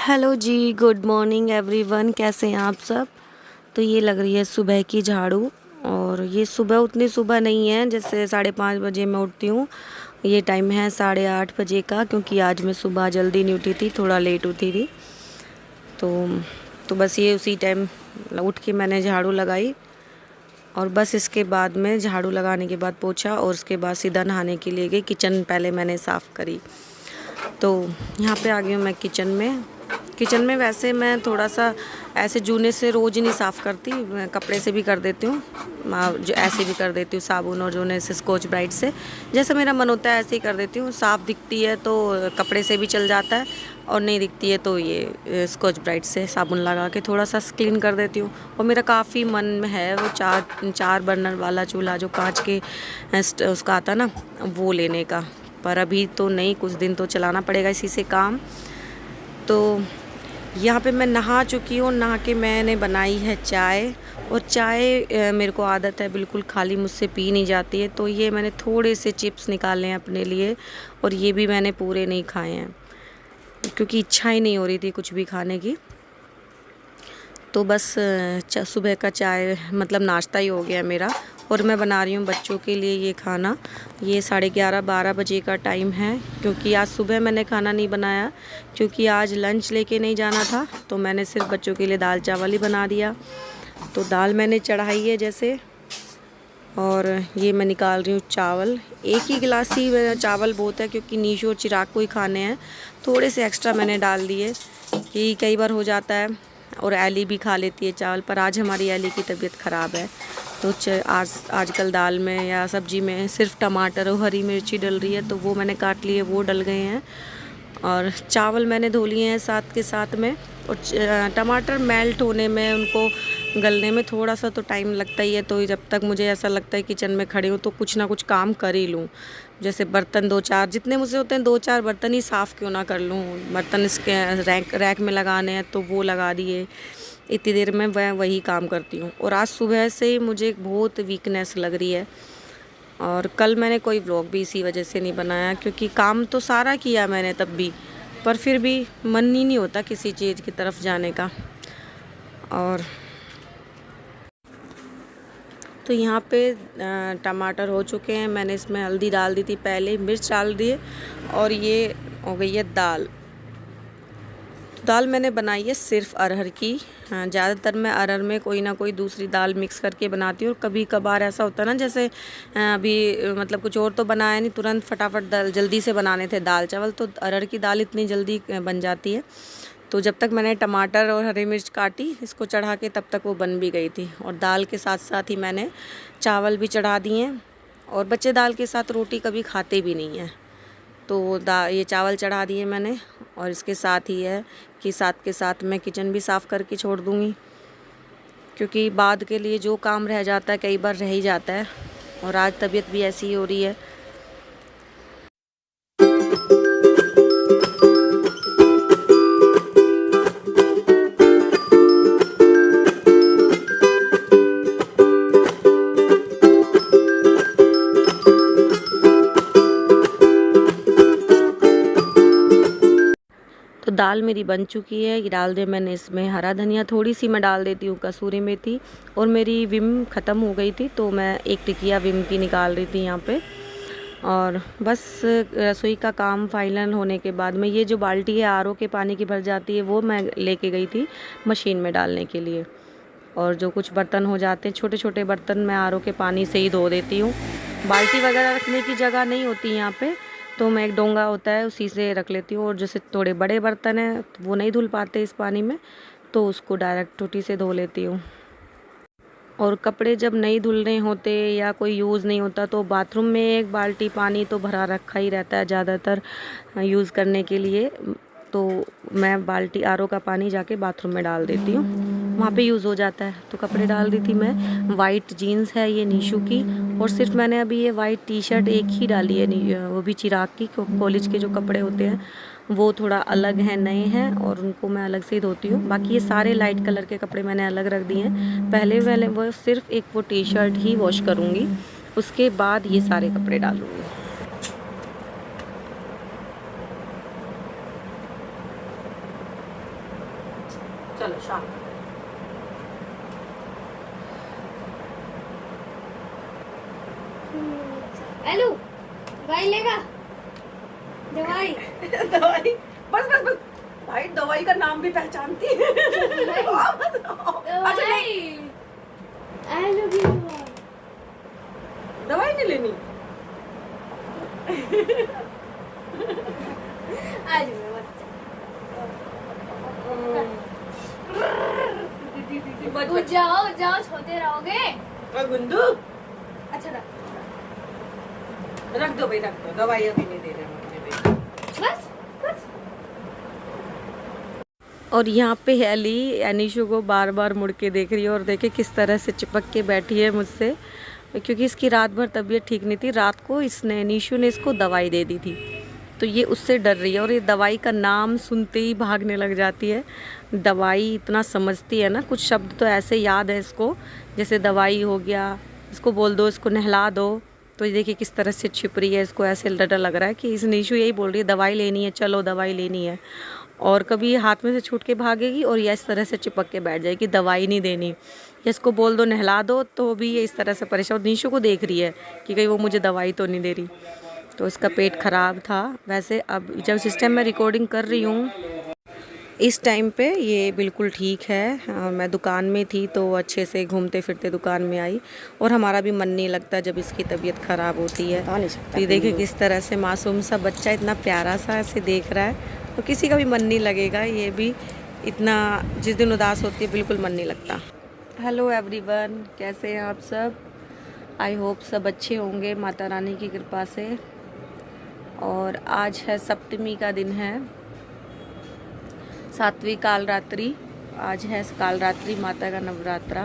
Hello जी, good morning everyone. कैसे हैं आप सब। तो ये लग रही है सुबह की झाड़ू। और ये सुबह उतनी सुबह नहीं है, जैसे 5:30 बजे मैं उठती हूँ। ये टाइम है 8:30 बजे का, क्योंकि आज मैं सुबह जल्दी नहीं उठी थी, थोड़ा लेट उठी थी। तो बस ये उसी टाइम उठ के मैंने झाड़ू लगाई। और बस इसके बाद में झाड़ू लगाने के बाद पोछा, और उसके बाद सीधा नहाने के लिए गई। किचन पहले मैंने साफ़ करी। तो यहाँ पे आ गई हूँ मैं किचन में वैसे मैं थोड़ा सा ऐसे जूने से रोज़ ही नहीं साफ़ करती, मैं कपड़े से भी कर देती हूँ, जो ऐसे भी कर देती हूँ साबुन और जूने से स्कॉच ब्राइट से। जैसे मेरा मन होता है ऐसे ही कर देती हूँ। साफ़ दिखती है तो कपड़े से भी चल जाता है, और नहीं दिखती है तो ये स्कॉच ब्राइट से साबुन लगा के थोड़ा सा क्लीन कर देती हूँ। और मेरा काफ़ी मन में है वो चार बर्नर वाला चूल्हा, जो कांच के उसका आता ना, वो लेने का। पर अभी तो नहीं, कुछ दिन तो चलाना पड़ेगा इसी से काम। तो यहाँ पे मैं नहा चुकी हूँ। नहा के मैंने बनाई है चाय। और चाय मेरे को आदत है बिल्कुल खाली मुझसे पी नहीं जाती है। तो ये मैंने थोड़े से चिप्स निकाले हैं अपने लिए, और ये भी मैंने पूरे नहीं खाए हैं, क्योंकि इच्छा ही नहीं हो रही थी कुछ भी खाने की। तो बस सुबह का चाय मतलब नाश्ता ही हो गया मेरा। और मैं बना रही हूँ बच्चों के लिए ये खाना। ये 11:30-12 बजे का टाइम है, क्योंकि आज सुबह मैंने खाना नहीं बनाया, क्योंकि आज लंच लेके नहीं जाना था। तो मैंने सिर्फ बच्चों के लिए दाल चावल ही बना दिया। तो दाल मैंने चढ़ाई है जैसे, और ये मैं निकाल रही हूँ चावल। एक ही गिलास ही चावल बहुत है, क्योंकि नीशू और चिराग को ही खाने हैं। थोड़े से एक्स्ट्रा मैंने डाल दिए, कि कई बार हो जाता है, और एली भी खा लेती है चावल। पर आज हमारी एली की तबीयत ख़राब है, तो आजकल दाल में या सब्ज़ी में सिर्फ टमाटर और हरी मिर्ची डल रही है, तो वो मैंने काट लिए, वो डल गए हैं। और चावल मैंने धो लिए हैं साथ के साथ में। और टमाटर मेल्ट होने में, उनको गलने में थोड़ा सा तो टाइम लगता ही है। तो जब तक मुझे ऐसा लगता है किचन में खड़ी हूँ तो कुछ ना कुछ काम कर ही लूँ। जैसे बर्तन 2-4 जितने मुझसे होते हैं, 2-4 बर्तन ही साफ़ क्यों ना कर लूँ। बर्तन इसके रैक में लगाने हैं तो वो लगा दिए। इतनी देर में मैं वही काम करती हूँ। और आज सुबह से ही मुझे बहुत वीकनेस लग रही है। और कल मैंने कोई व्लॉग भी इसी वजह से नहीं बनाया, क्योंकि काम तो सारा किया मैंने तब भी, पर फिर भी मन ही नहीं होता किसी चीज़ की तरफ जाने का। और तो यहाँ पे टमाटर हो चुके हैं। मैंने इसमें हल्दी डाल दी थी पहले, मिर्च डाल दिए, और ये हो गई है दाल। दाल मैंने बनाई है सिर्फ अरहर की। हाँ, ज़्यादातर मैं अरहर में कोई ना कोई दूसरी दाल मिक्स करके बनाती हूँ। और कभी कभार ऐसा होता है ना, जैसे अभी मतलब कुछ और तो बनाया नहीं, तुरंत फटाफट जल्दी से बनाने थे दाल चावल, तो अरहर की दाल इतनी जल्दी बन जाती है। तो जब तक मैंने टमाटर और हरी मिर्च काटी इसको चढ़ा के, तब तक वो बन भी गई थी। और दाल के साथ साथ ही मैंने चावल भी चढ़ा दिए हैं। और बच्चे दाल के साथ रोटी कभी खाते भी नहीं हैं, तो ये चावल चढ़ा दिए मैंने। और इसके साथ ही है कि साथ के साथ मैं किचन भी साफ़ करके छोड़ दूँगी, क्योंकि बाद के लिए जो काम रह जाता है कई बार रह ही जाता है। और आज तबीयत भी ऐसी ही हो रही है। तो दाल मेरी बन चुकी है। ये डाल दे मैंने इसमें हरा धनिया, थोड़ी सी मैं डाल देती हूँ कसूरी मेथी। और मेरी विम ख़त्म हो गई थी, तो मैं एक टिकिया विम की निकाल रही थी यहाँ पे। और बस रसोई का काम फाइनल होने के बाद में, ये जो बाल्टी है आरओ के पानी की भर जाती है, वो मैं लेके गई थी मशीन में डालने के लिए। और जो कुछ बर्तन हो जाते हैं, छोटे छोटे बर्तन, मैं आरओ के पानी से ही धो देती हूँ। बाल्टी वगैरह रखने की जगह नहीं होती यहाँ पे, तो मैं एक डोंगा होता है उसी से रख लेती हूँ। और जैसे थोड़े बड़े बर्तन हैं वो नहीं धुल पाते इस पानी में, तो उसको डायरेक्ट टूटी से धो लेती हूँ। और कपड़े जब नहीं धुलने होते या कोई यूज़ नहीं होता, तो बाथरूम में एक बाल्टी पानी तो भरा रखा ही रहता है ज़्यादातर यूज़ करने के लिए। तो मैं बाल्टी आरओ का पानी जाके बाथरूम में डाल देती हूँ, वहाँ पे यूज़ हो जाता है। तो कपड़े डाल दी थी मैं। वाइट जीन्स है ये नीशू की, और सिर्फ मैंने अभी ये वाइट टी शर्ट एक ही डाली है, वो भी चिराग की। कॉलेज के जो कपड़े होते हैं वो थोड़ा अलग हैं, नए हैं, और उनको मैं अलग से ही धोती हूँ। बाकी ये सारे लाइट कलर के कपड़े मैंने अलग रख दिए हैं। पहले वाले वो सिर्फ एक वो टी शर्ट ही वॉश करूँगी, उसके बाद ये सारे कपड़े डालूँगी। चलो शाम। हेलो भाई लेगा दवाई दवाई बस बस बस भाई, दवाई का नाम भी पहचानती है। अच्छा नहीं, हेलो दवाई नहीं लेनी। आज जाओ जाओ सोते रहोगे गुंदू। अच्छा रख दो भाई, रख दो, दवाई अभी नहीं दे रहे मुझे। बस बस। और यहाँ पे एली एनिशु को बार बार मुड़ के देख रही है और देखे किस तरह से चिपक के बैठी है मुझसे, क्योंकि इसकी रात भर तबीयत ठीक नहीं थी। रात को इसने एनिशु ने इसको दवाई दे दी थी, तो ये उससे डर रही है और ये दवाई का नाम सुनते ही भागने लग जाती है। दवाई इतना समझती है ना, कुछ शब्द तो ऐसे याद है इसको, जैसे दवाई हो गया, इसको बोल दो, इसको नहला दो। तो ये देखिए किस तरह से छिप रही है, इसको ऐसे डर लग रहा है कि इस नीशु यही बोल रही है दवाई लेनी है, चलो दवाई लेनी है। और कभी ये हाथ में से छूट के भागेगी और ये इस तरह से चिपक के बैठ जाएगी, दवाई नहीं देनी। या इसको बोल दो नहला दो, तो भी ये इस तरह से परेशान। और नीशु को देख रही है कि कहीं वो मुझे दवाई तो नहीं दे रही। तो इसका पेट ख़राब था। वैसे अब जब सिस्टम में रिकॉर्डिंग कर रही हूँ इस टाइम पे ये बिल्कुल ठीक है। मैं दुकान में थी तो अच्छे से घूमते फिरते दुकान में आई, और हमारा भी मन नहीं लगता जब इसकी तबीयत ख़राब होती है। तो ये देखिए किस तरह से मासूम सा बच्चा इतना प्यारा सा ऐसे देख रहा है, तो किसी का भी मन नहीं लगेगा। ये भी इतना जिस दिन उदास होती है बिल्कुल मन नहीं लगता। हेलो एवरीवन, कैसे हैं आप सब? आई होप सब अच्छे होंगे माता रानी की कृपा से। और आज है सप्तमी का दिन है, 7वीं कालरात्रि। आज है कालरात्रि, माता का नवरात्रा।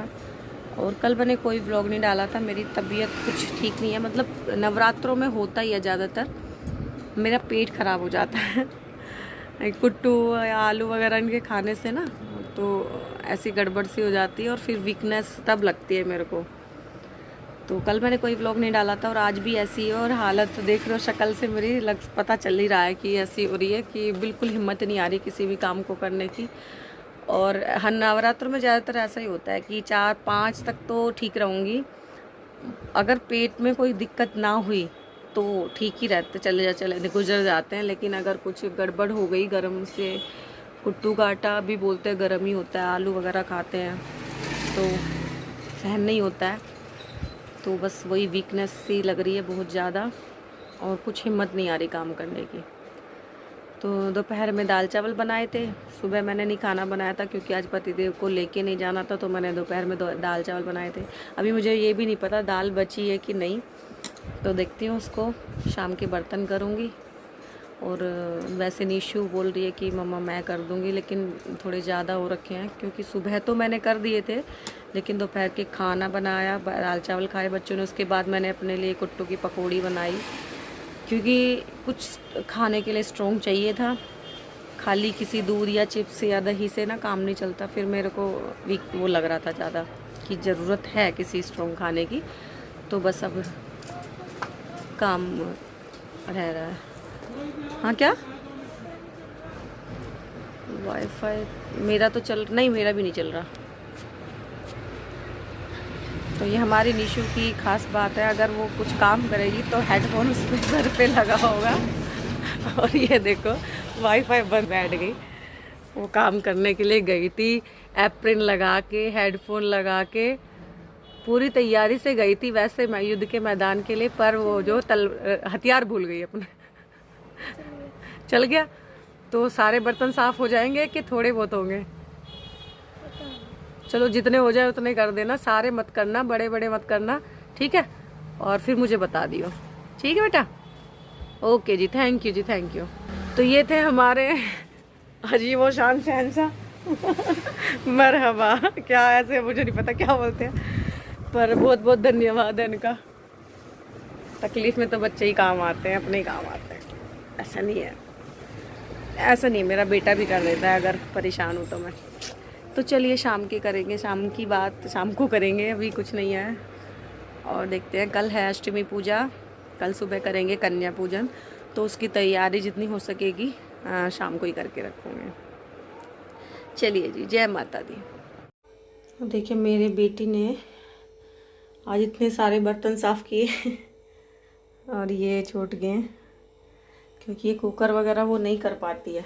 और कल मैंने कोई व्लॉग नहीं डाला था, मेरी तबीयत कुछ ठीक नहीं है। मतलब नवरात्रों में होता ही है ज़्यादातर, मेरा पेट ख़राब हो जाता है कुट्टू या आलू वगैरह इनके खाने से ना, तो ऐसी गड़बड़ सी हो जाती है और फिर वीकनेस तब लगती है मेरे को। तो कल मैंने कोई व्लॉग नहीं डाला था और आज भी ऐसी है। और हालत तो देख रहे हो, शक्ल से मेरी पता चल ही रहा है कि ऐसी हो रही है कि बिल्कुल हिम्मत नहीं आ रही किसी भी काम को करने की। और हर नवरात्र में ज़्यादातर ऐसा ही होता है कि 4-5 तक तो ठीक रहूँगी, अगर पेट में कोई दिक्कत ना हुई तो ठीक ही रहते, चले गुजर जाते हैं। लेकिन अगर कुछ गड़बड़ हो गई, गर्म से कुट्टू का आटा भी बोलते हैं गर्म ही होता है, आलू वगैरह खाते हैं तो सहन नहीं होता है। तो बस वही वीकनेस सी लग रही है बहुत ज़्यादा, और कुछ हिम्मत नहीं आ रही काम करने की। तो दोपहर में दाल चावल बनाए थे, सुबह मैंने नहीं खाना बनाया था क्योंकि आज पतिदेव को लेके नहीं जाना था, तो मैंने दोपहर में दाल चावल बनाए थे। अभी मुझे ये भी नहीं पता दाल बची है कि नहीं, तो देखती हूँ, उसको शाम के बर्तन करूँगी। और वैसे नीशू बोल रही है कि मम्मा मैं कर दूँगी, लेकिन थोड़े ज़्यादा हो रखे हैं क्योंकि सुबह तो मैंने कर दिए थे, लेकिन दोपहर के खाना बनाया, दाल चावल खाए बच्चों ने। उसके बाद मैंने अपने लिए कुट्टू की पकौड़ी बनाई, क्योंकि कुछ खाने के लिए स्ट्रॉन्ग चाहिए था। खाली किसी दूध या चिप्स या दही से ना काम नहीं चलता, फिर मेरे को वीक वो लग रहा था ज़्यादा कि ज़रूरत है किसी स्ट्रॉन्ग खाने की। तो बस अब काम रह रहा है। हाँ क्या वाईफाई मेरा तो चल नहीं, मेरा भी नहीं चल रहा। तो ये हमारी नीशू की खास बात है, अगर वो कुछ काम करेगी तो हेडफोन उसके सर पे लगा होगा। और ये देखो वाईफाई बंद बैठ गई, वो काम करने के लिए गई थी, एप्रिन लगा के, हेडफोन लगा के, पूरी तैयारी से गई थी वैसे मैं युद्ध के मैदान के लिए, पर वो जो हथियार भूल गई अपने। चल गया। तो सारे बर्तन साफ हो जाएंगे कि थोड़े बहुत होंगे? चलो जितने हो जाए उतने कर देना, सारे मत करना, बड़े बड़े मत करना, ठीक है? और फिर मुझे बता दियो, ठीक है बेटा? ओके जी, थैंक यू जी, थैंक यू। तो ये थे हमारे अजीब व शान शहंशाह। मरहबा, क्या ऐसे मुझे नहीं पता क्या बोलते हैं, पर बहुत बहुत धन्यवाद है इनका। तकलीफ़ में तो बच्चे ही काम आते हैं, अपने ही काम आते हैं, ऐसा नहीं है, ऐसा नहीं। मेरा बेटा भी कर देता है अगर परेशान हूँ तो मैं। तो चलिए शाम के करेंगे, शाम की बात शाम को करेंगे, अभी कुछ नहीं है। और देखते हैं, कल है अष्टमी पूजा, कल सुबह करेंगे कन्या पूजन, तो उसकी तैयारी जितनी हो सकेगी शाम को ही करके रखूँगे। चलिए जी, जय माता दी। देखिए मेरे बेटी ने आज इतने सारे बर्तन साफ़ किए और ये छूट गए क्योंकि ये कुकर वगैरह वो नहीं कर पाती है।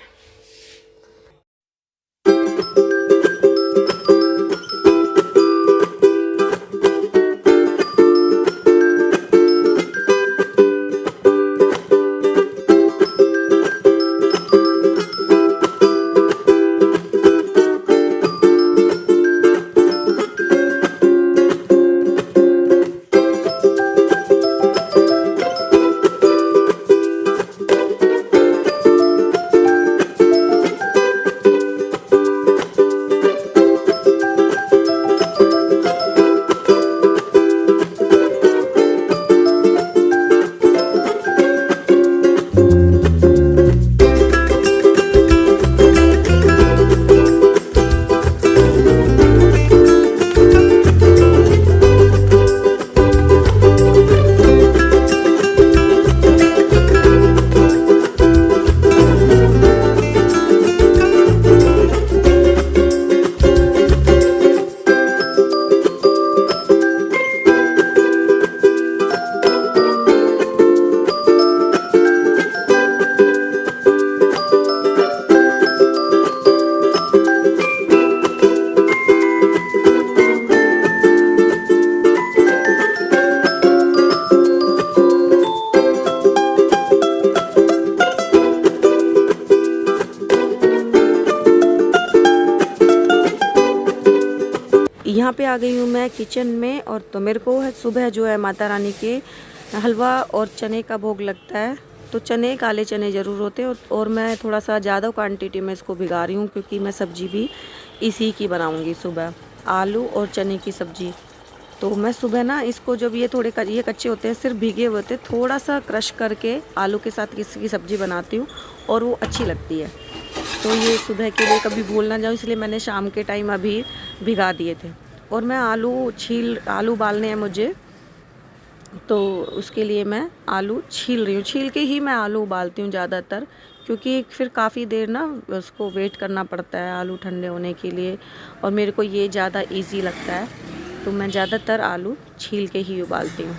यहाँ पे आ गई हूँ मैं किचन में। और तो मेरे को है सुबह जो है माता रानी के हलवा और चने का भोग लगता है, तो चने काले चने ज़रूर होते हैं। और मैं थोड़ा सा ज़्यादा क्वांटिटी में इसको भिगा रही हूँ क्योंकि मैं सब्ज़ी भी इसी की बनाऊँगी सुबह, आलू और चने की सब्ज़ी। तो मैं सुबह ना इसको जब ये थोड़े ये कच्चे होते हैं, सिर्फ भीगे हुए होते, थोड़ा सा क्रश करके आलू के साथ इसकी सब्ज़ी बनाती हूँ और वो अच्छी लगती है। तो ये सुबह के लिए कभी भूल ना जाऊँ, इसलिए मैंने शाम के टाइम अभी भिगा दिए थे। और मैं आलू उबालने हैं मुझे, तो उसके लिए मैं आलू छील रही हूँ। छील के ही मैं आलू उबालती हूँ ज़्यादातर, क्योंकि फिर काफ़ी देर ना उसको वेट करना पड़ता है आलू ठंडे होने के लिए, और मेरे को ये ज़्यादा इजी लगता है, तो मैं ज़्यादातर आलू छील के ही उबालती हूँ।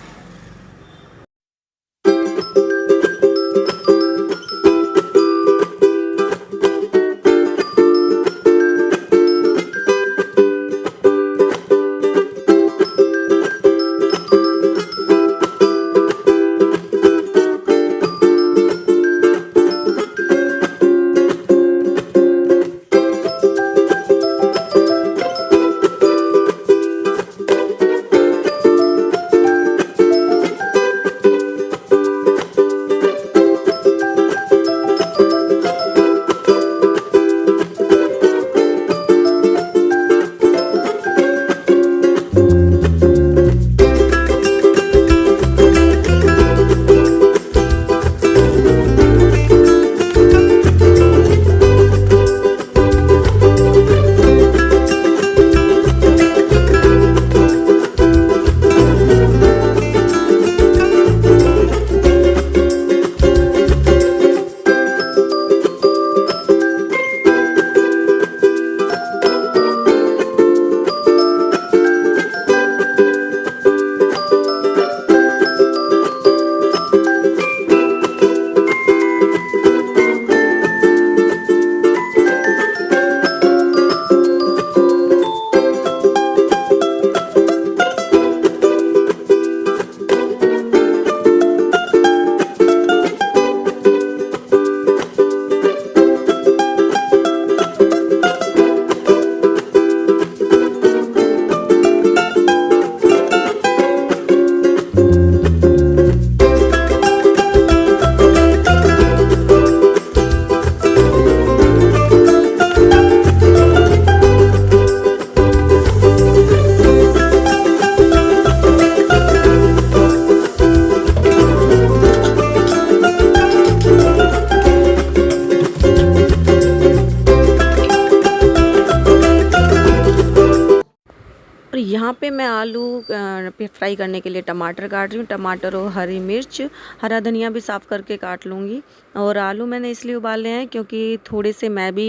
यहाँ पे मैं आलू फ्राई करने के लिए टमाटर काट रही हूँ। टमाटर और हरी मिर्च, हरा धनिया भी साफ़ करके काट लूँगी। और आलू मैंने इसलिए उबाले हैं क्योंकि थोड़े से मैं भी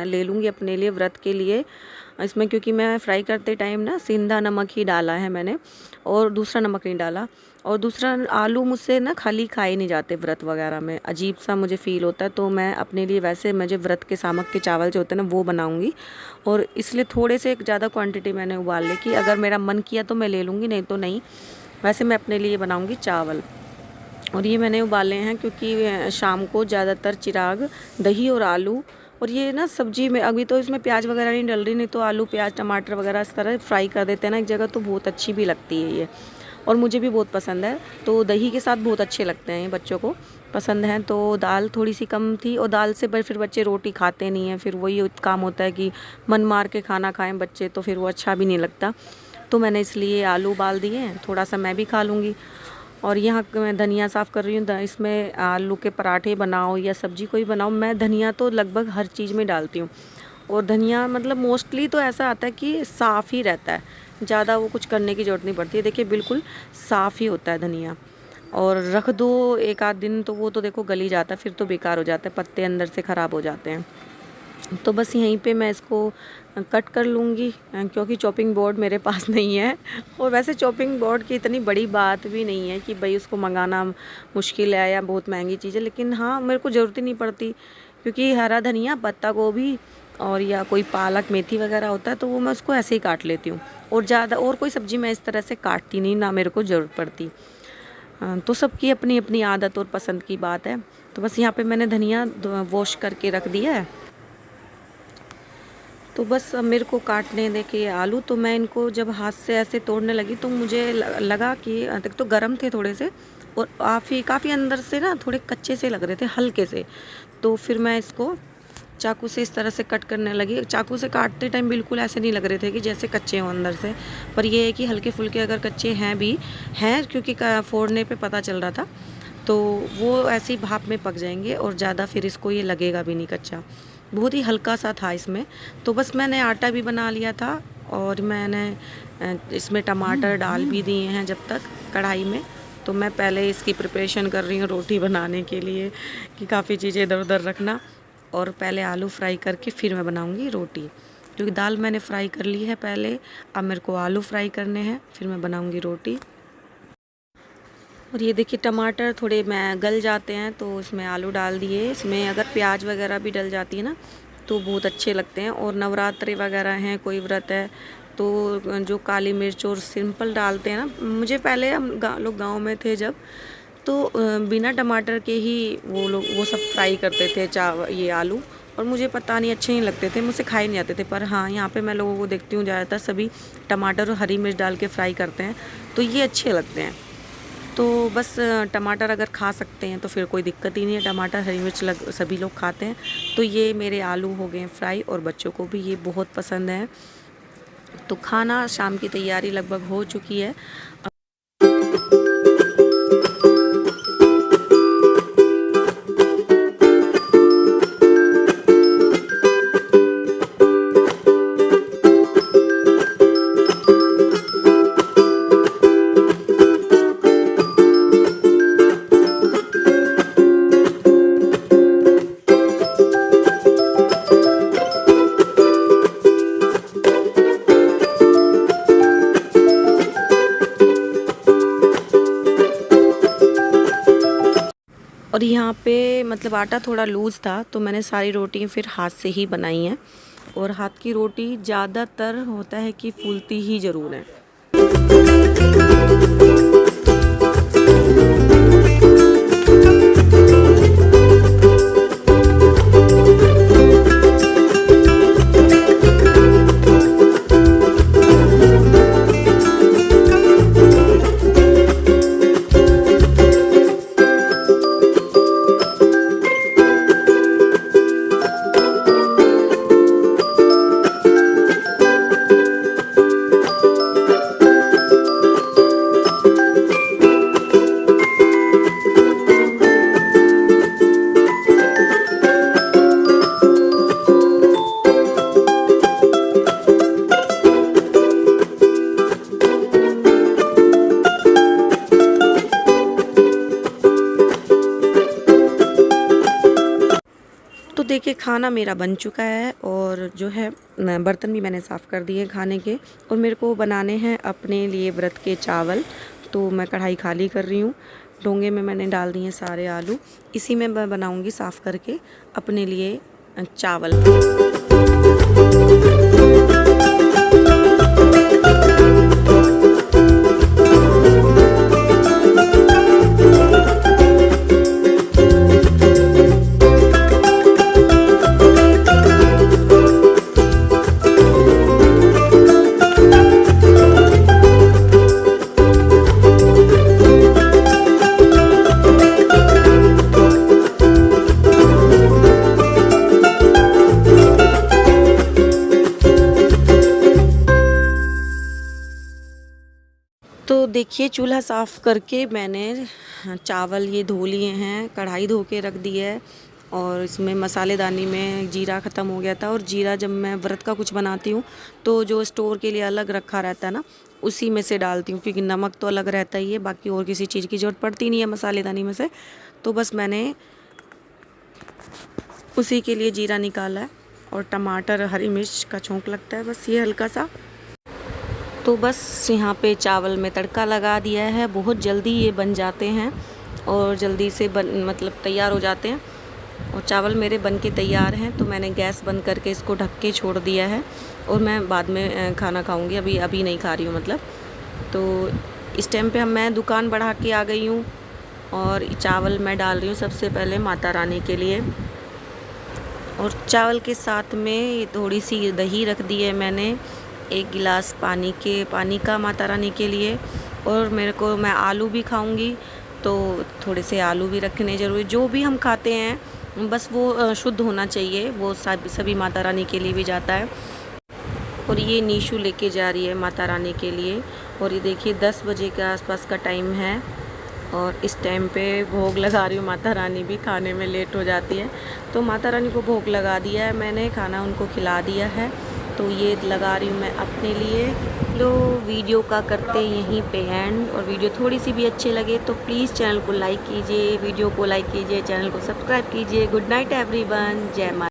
ले लूँगी अपने लिए, व्रत के लिए इसमें, क्योंकि मैं फ्राई करते टाइम ना सेंधा नमक ही डाला है मैंने, और दूसरा नमक नहीं डाला। और दूसरा, आलू मुझसे ना खाली खाए नहीं जाते व्रत वगैरह में, अजीब सा मुझे फ़ील होता है। तो मैं अपने लिए वैसे मुझे व्रत के सामक के चावल जो होते हैं ना वो बनाऊंगी, और इसलिए थोड़े से ज़्यादा क्वांटिटी मैंने उबाल ली कि अगर मेरा मन किया तो मैं ले लूँगी, नहीं तो नहीं। वैसे मैं अपने लिए बनाऊँगी चावल। और ये मैंने उबाले हैं क्योंकि शाम को ज़्यादातर चिराग, दही और आलू, और ये ना सब्जी में अभी तो इसमें प्याज वगैरह नहीं डल रही, नहीं तो आलू प्याज टमाटर वगैरह इस तरह फ्राई कर देते हैं ना एक जगह, तो बहुत अच्छी भी लगती है ये, और मुझे भी बहुत पसंद है। तो दही के साथ बहुत अच्छे लगते हैं, ये बच्चों को पसंद हैं। तो दाल थोड़ी सी कम थी, और दाल से फिर बच्चे रोटी खाते नहीं हैं, फिर वही काम होता है कि मन मार के खाना खाएं बच्चे, तो फिर वो अच्छा भी नहीं लगता। तो मैंने इसलिए आलू उबाल दिए हैं, थोड़ा सा मैं भी खा लूँगी। और यहाँ मैं धनिया साफ़ कर रही हूँ। इसमें आलू के पराठे बनाओ या सब्जी कोई बनाओ, मैं धनिया तो लगभग हर चीज़ में डालती हूँ। और धनिया मतलब मोस्टली तो ऐसा आता है कि साफ़ ही रहता है, ज़्यादा वो कुछ करने की ज़रूरत नहीं पड़ती है। देखिए बिल्कुल साफ़ ही होता है धनिया, और रख दो एक आध दिन तो वो तो देखो गल ही जाता है, फिर तो बेकार हो जाता है, पत्ते अंदर से ख़राब हो जाते हैं। तो बस यहीं पे मैं इसको कट कर लूँगी, क्योंकि चॉपिंग बोर्ड मेरे पास नहीं है। और वैसे चॉपिंग बोर्ड की इतनी बड़ी बात भी नहीं है कि भाई उसको मंगाना मुश्किल है या बहुत महंगी चीज़ है, लेकिन हाँ मेरे को ज़रूरत ही नहीं पड़ती, क्योंकि हरा धनिया, पत्ता गोभी और या कोई पालक मेथी वगैरह होता है तो वो मैं उसको ऐसे ही काट लेती हूँ। और ज़्यादा और कोई सब्ज़ी मैं इस तरह से काटती नहीं, ना मेरे को ज़रूरत पड़ती। तो सबकी अपनी अपनी आदत और पसंद की बात है। तो बस यहाँ पे मैंने धनिया वॉश करके रख दिया है। तो बस अब मेरे को काटने दे के आलू, तो मैं इनको जब हाथ से ऐसे तोड़ने लगी तो मुझे लगा कि तक तो गर्म थे थोड़े से, और काफ़ी अंदर से ना थोड़े कच्चे से लग रहे थे, हल्के से। तो फिर मैं इसको चाकू से इस तरह से कट करने लगी। चाकू से काटते टाइम बिल्कुल ऐसे नहीं लग रहे थे कि जैसे कच्चे हों अंदर से, पर ये है कि हल्के फुल्के अगर कच्चे हैं भी हैं, क्योंकि फोड़ने पे पता चल रहा था, तो वो ऐसे ही भाप में पक जाएंगे, और ज़्यादा फिर इसको ये लगेगा भी नहीं कच्चा। बहुत ही हल्का सा था इसमें। तो बस मैंने आटा भी बना लिया था, और मैंने इसमें टमाटर डाल भी दिए हैं जब तक कढ़ाई में। तो मैं पहले इसकी प्रिपरेशन कर रही हूँ रोटी बनाने के लिए, कि काफ़ी चीज़ें इधर उधर रखना, और पहले आलू फ्राई करके फिर मैं बनाऊँगी रोटी, क्योंकि दाल मैंने फ्राई कर ली है पहले। अब मेरे को आलू फ्राई करने हैं, फिर मैं बनाऊँगी रोटी। और ये देखिए टमाटर थोड़े मैं गल जाते हैं तो इसमें आलू डाल दिए। इसमें अगर प्याज वगैरह भी डल जाती है ना तो बहुत अच्छे लगते हैं। और नवरात्रि वगैरह हैं, कोई व्रत है तो जो काली मिर्च और सिंपल डालते हैं ना, मुझे पहले हम लोग गांव में थे जब, तो बिना टमाटर के ही वो सब फ्राई करते थे ये आलू, और मुझे पता नहीं अच्छे नहीं लगते थे, मुझसे खाए नहीं जाते थे। पर हाँ यहाँ पे मैं लोगों को देखती हूँ ज़्यादातर सभी टमाटर और हरी मिर्च डाल के फ्राई करते हैं, तो ये अच्छे लगते हैं। तो बस टमाटर अगर खा सकते हैं तो फिर कोई दिक्कत ही नहीं है, टमाटर हरी मिर्च सभी लोग खाते हैं। तो ये मेरे आलू हो गए फ्राई, और बच्चों को भी ये बहुत पसंद है। तो खाना शाम की तैयारी लगभग हो चुकी है। और यहाँ पे मतलब आटा थोड़ा लूज़ था, तो मैंने सारी रोटियाँ फिर हाथ से ही बनाई हैं। और हाथ की रोटी ज़्यादातर होता है कि फूलती ही ज़रूर है। खाना मेरा बन चुका है और जो है बर्तन भी मैंने साफ़ कर दिए खाने के। और मेरे को बनाने हैं अपने लिए व्रत के चावल, तो मैं कढ़ाई खाली कर रही हूँ। डोंगे में मैंने डाल दिए सारे आलू, इसी में मैं बनाऊँगी साफ़ करके अपने लिए चावल। तो देखिए चूल्हा साफ़ करके मैंने चावल ये धो लिए हैं, कढ़ाई धो के रख दी है और इसमें मसालेदानी में जीरा ख़त्म हो गया था। और जीरा जब मैं व्रत का कुछ बनाती हूँ तो जो स्टोर के लिए अलग रखा रहता है ना, उसी में से डालती हूँ, क्योंकि नमक तो अलग रहता ही है, बाकी और किसी चीज़ की ज़रूरत पड़ती नहीं है मसालेदानी में से। तो बस मैंने उसी के लिए जीरा निकाला है और टमाटर हरी मिर्च का छौंक लगता है, बस ये हल्का सा। तो बस यहाँ पे चावल में तड़का लगा दिया है। बहुत जल्दी ये बन जाते हैं और जल्दी से मतलब तैयार हो जाते हैं। और चावल मेरे बन के तैयार हैं, तो मैंने गैस बंद करके इसको ढक के छोड़ दिया है। और मैं बाद में खाना खाऊंगी, अभी नहीं खा रही हूँ मतलब। तो इस टाइम पे मैं दुकान बढ़ा के आ गई हूँ और चावल मैं डाल रही हूँ सबसे पहले माता रानी के लिए। और चावल के साथ में थोड़ी सी दही रख दी है मैंने, 1 गिलास पानी का माता रानी के लिए। और मैं आलू भी खाऊंगी, तो थोड़े से आलू भी रखने ज़रूरी। जो भी हम खाते हैं बस वो शुद्ध होना चाहिए, वो सभी माता रानी के लिए भी जाता है। और ये नीशू लेके जा रही है माता रानी के लिए। और ये देखिए 10 बजे के आसपास का टाइम है और इस टाइम पे भोग लगा रही हूँ। माता रानी भी खाने में लेट हो जाती है, तो माता रानी को भोग लगा दिया है मैंने, खाना उनको खिला दिया है। तो ये लगा रही हूँ मैं अपने लिए। लो वीडियो का करते यहीं पे एंड। और वीडियो थोड़ी सी भी अच्छी लगे तो प्लीज़ चैनल को लाइक कीजिए, वीडियो को लाइक कीजिए, चैनल को सब्सक्राइब कीजिए। गुड नाइट एवरीवन, जय माता।